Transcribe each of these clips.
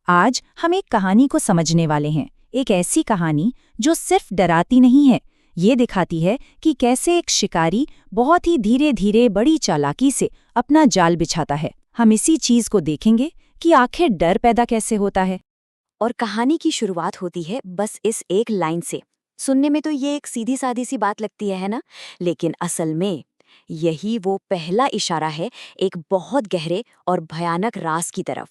आज हम एक कहानी को समझने वाले हैं, एक ऐसी कहानी जो सिर्फ डराती नहीं है, ये दिखाती है कि कैसे एक शिकारी बहुत ही धीरे धीरे बड़ी चालाकी से अपना जाल बिछाता है। हम इसी चीज को देखेंगे कि आखिर डर पैदा कैसे होता है। और कहानी की शुरुआत होती है बस इस एक लाइन से। सुनने में तो ये एक सीधी सादी सी बात लगती है ना? लेकिन असल में यही वो पहला इशारा है एक बहुत गहरे और भयानक राज की तरफ।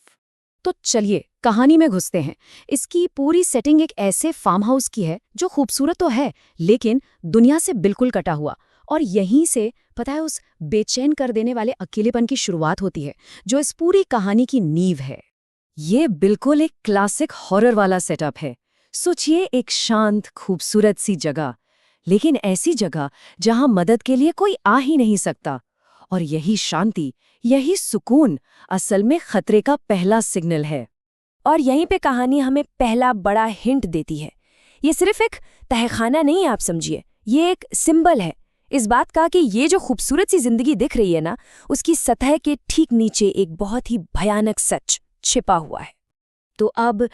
तो चलिए कहानी में घुसते हैं। इसकी पूरी सेटिंग एक ऐसे फार्म हाउस की है जो खूबसूरत तो है लेकिन दुनिया से बिल्कुल कटा हुआ, और यहीं से पता है उस बेचैन कर देने वाले अकेलेपन की शुरुआत होती है जो इस पूरी कहानी की नींव है। ये बिल्कुल एक क्लासिक हॉरर वाला सेटअप है। सोचिए, एक शांत खूबसूरत सी जगह, लेकिन ऐसी जगह जहां मदद के लिए कोई आ ही नहीं सकता। और यही शांति, यही सुकून असल में खतरे का पहला सिग्नल है। और यहीं पे कहानी हमें पहला बड़ा हिंट देती है। ये सिर्फ एक तहखाना नहीं है, आप समझिए, ये एक सिंबल है इस बात का कि ये जो खूबसूरत सी जिंदगी दिख रही है ना, उसकी सतह के ठीक नीचे एक बहुत ही भयानक सच छिपा हुआ है। तो अब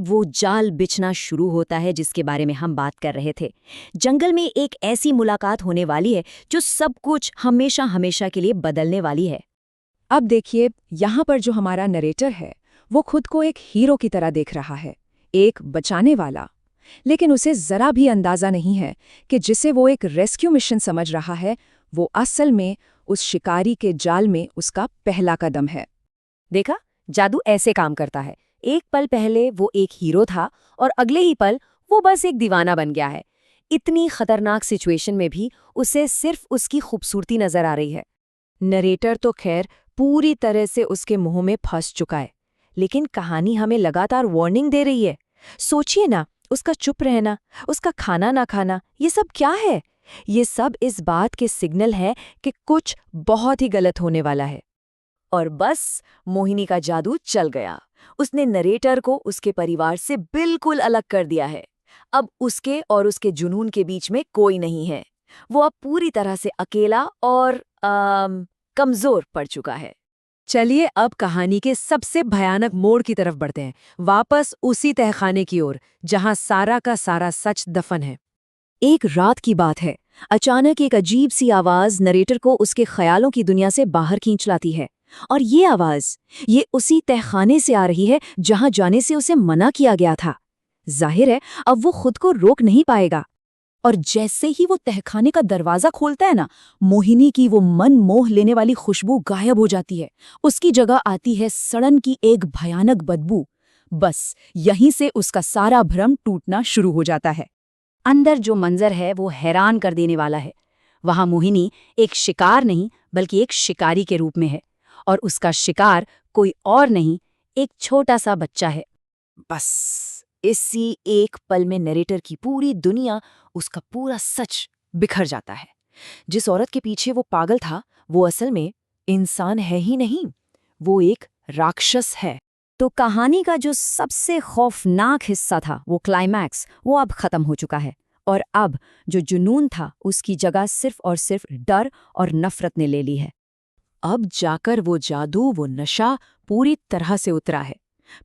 वो जाल बिछना शुरू होता है जिसके बारे में हम बात कर रहे थे। जंगल में एक ऐसी मुलाकात होने वाली है जो सब कुछ हमेशा हमेशा के लिए बदलने वाली है। अब देखिए, यहाँ पर जो हमारा नरेटर है वो खुद को एक हीरो की तरह देख रहा है, एक बचाने वाला। लेकिन उसे जरा भी अंदाजा नहीं है कि जिसे वो एक रेस्क्यू मिशन समझ रहा है वो असल में उस शिकारी के जाल में उसका पहला कदम है। देखा, जादू ऐसे काम करता है। एक पल पहले वो एक हीरो था और अगले ही पल वो बस एक दीवाना बन गया है। इतनी खतरनाक सिचुएशन में भी उसे सिर्फ उसकी खूबसूरती नजर आ रही है। नरेटर तो खैर पूरी तरह से उसके मुंह में फंस चुका है, लेकिन कहानी हमें लगातार वार्निंग दे रही है। सोचिए ना, उसका चुप रहना, उसका खाना ना खाना, ये सब क्या है? ये सब इस बात के सिग्नल है कि कुछ बहुत ही गलत होने वाला है। और बस मोहिनी का जादू चल गया। उसने नरेटर को उसके परिवार से बिल्कुल अलग कर दिया है। अब उसके और उसके जुनून के बीच में कोई नहीं है। वो अब पूरी तरह से अकेला और कमजोर पड़ चुका है। चलिए अब कहानी के सबसे भयानक मोड़ की तरफ बढ़ते हैं, वापस उसी तहखाने की ओर जहां सारा का सारा सच दफन है। एक रात की बात है। अचानक एक अजीब सी आवाज नरेटर को उसके ख्यालों की दुनिया से बाहर खींच लाती है। और ये आवाज, ये उसी तहखाने से आ रही है जहां जाने से उसे मना किया गया था। जाहिर है अब वो खुद को रोक नहीं पाएगा। और जैसे ही वो तहखाने का दरवाजा खोलता है ना, मोहिनी की वो मन मोह लेने वाली खुशबू गायब हो जाती है। उसकी जगह आती है सड़न की एक भयानक बदबू। बस यहीं से उसका सारा भ्रम टूटना शुरू हो जाता है। अंदर जो मंजर है वो हैरान कर देने वाला है। वहां मोहिनी एक शिकार नहीं बल्कि एक शिकारी के रूप में है, और उसका शिकार कोई और नहीं, एक छोटा सा बच्चा है। बस इसी एक पल में नरेटर की पूरी दुनिया, उसका पूरा सच बिखर जाता है। जिस औरत के पीछे वो पागल था वो असल में इंसान है ही नहीं, वो एक राक्षस है। तो कहानी का जो सबसे खौफनाक हिस्सा था, वो क्लाइमैक्स, वो अब खत्म हो चुका है। और अब जो जुनून था उसकी जगह सिर्फ और सिर्फ डर और नफरत ने ले ली है। अब जाकर वो जादू, वो नशा पूरी तरह से उतरा है।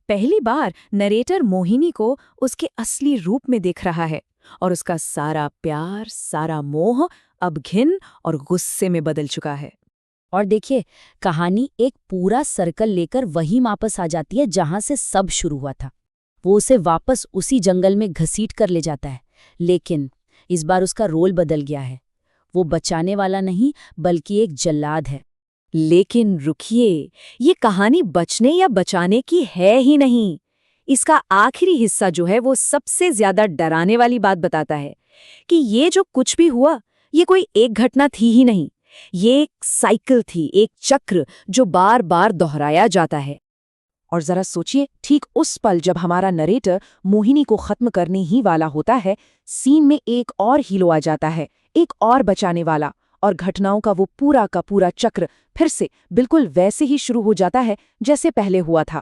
पहली बार नरेटर मोहिनी को उसके असली रूप में देख रहा है, और उसका सारा प्यार, सारा मोह अब घिन और गुस्से में बदल चुका है। और देखिए, कहानी एक पूरा सर्कल लेकर वहीं वापस आ जाती है जहां से सब शुरू हुआ था। वो उसे वापस उसी जंगल में घसीट कर ले जाता है, लेकिन इस बार उसका रोल बदल गया है। वो बचाने वाला नहीं बल्कि एक जल्लाद है। लेकिन रुकिए, ये कहानी बचने या बचाने की है ही नहीं। इसका आखिरी हिस्सा जो है वो सबसे ज्यादा डराने वाली बात बताता है कि ये जो कुछ भी हुआ, ये कोई एक घटना थी ही नहीं, ये एक साइकिल थी, एक चक्र जो बार बार दोहराया जाता है। और जरा सोचिए, ठीक उस पल जब हमारा नरेटर मोहिनी को खत्म करने ही वाला होता है, सीन में एक और हीरो आ जाता है, एक और बचाने वाला, और घटनाओं का वो पूरा का पूरा चक्र फिर से बिल्कुल वैसे ही शुरू हो जाता है जैसे पहले हुआ था।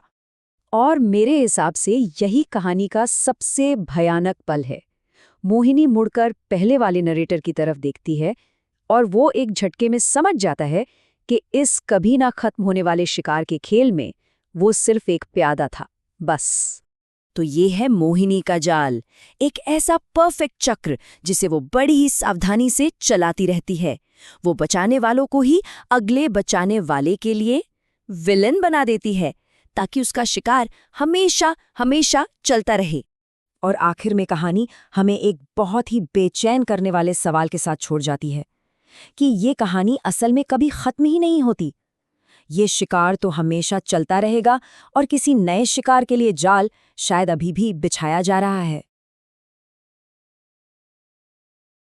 और मेरे हिसाब से यही कहानी का सबसे भयानक पल है। मोहिनी मुड़कर पहले वाले नरेटर की तरफ देखती है, और वो एक झटके में समझ जाता है कि इस कभी ना खत्म होने वाले शिकार के खेल में वो सिर्फ एक प्यादा था, बस। तो ये है मोहिनी का जाल, एक ऐसा परफेक्ट चक्र जिसे वो बड़ी ही सावधानी से चलाती रहती है। वो बचाने वालों को ही अगले बचाने वाले के लिए विलन बना देती है, ताकि उसका शिकार हमेशा हमेशा चलता रहे। और आखिर में कहानी हमें एक बहुत ही बेचैन करने वाले सवाल के साथ छोड़ जाती है कि ये कहानी असल में कभी खत्म ही नहीं होती। ये शिकार तो हमेशा चलता रहेगा और किसी नए शिकार के लिए जाल शायद अभी भी बिछाया जा रहा है।